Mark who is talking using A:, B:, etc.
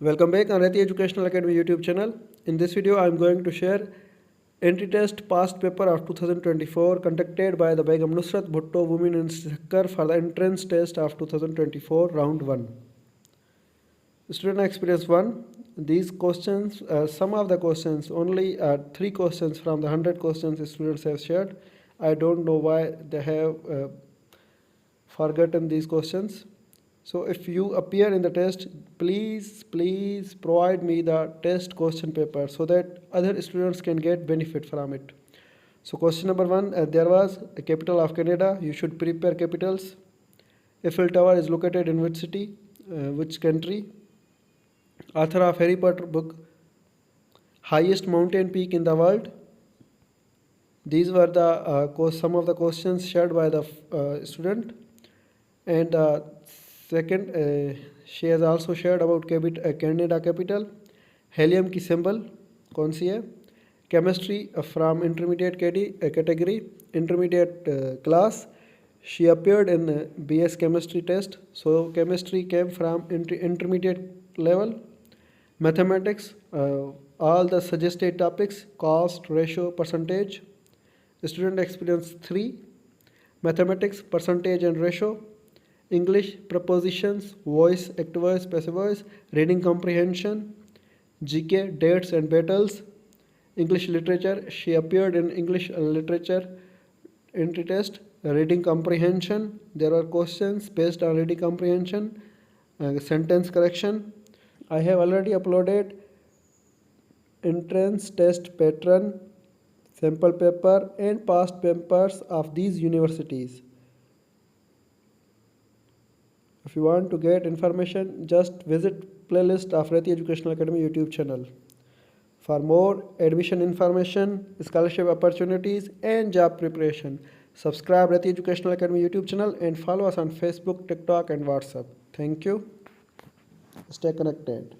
A: Welcome back on Reti Educational Academy YouTube channel. In this video, I am going to share entry test past paper of 2024 conducted by the Begum Nusrat Bhutto Women Instructor for the entrance test of 2024 round 1. Student experience 1. These questions, some of the questions, only 3 questions from the 100 questions students have shared. I don't know why they have forgotten these questions. So if you appear in the test, please provide me the test question paper so that other students can get benefit from it. So question number 1, there was a capital of Canada. You should prepare capitals. Eiffel Tower is located in which city, which country? Author of Harry Potter book. Highest mountain peak in the world. These were the some of the questions shared by the student. And second, she has also shared about Canada capital. Helium की symbol कौन सी है? Chemistry from intermediate category, intermediate class. She appeared in BS chemistry test. So chemistry came from intermediate level. Mathematics, all the suggested topics, cost, ratio, percentage. Student experience 3. Mathematics, percentage and ratio. English, prepositions, voice, active voice, passive voice, reading comprehension, GK, dates and battles, English literature. She appeared in English literature entry test, reading comprehension. There are questions based on reading comprehension, sentence correction. I have already uploaded entrance test pattern, sample paper and past papers of these universities. If you want to get information, just visit playlist of Reti Educational Academy YouTube channel. For more admission information, scholarship opportunities and job preparation, subscribe Reti Educational Academy YouTube channel and follow us on Facebook, TikTok and WhatsApp. Thank you. Stay connected.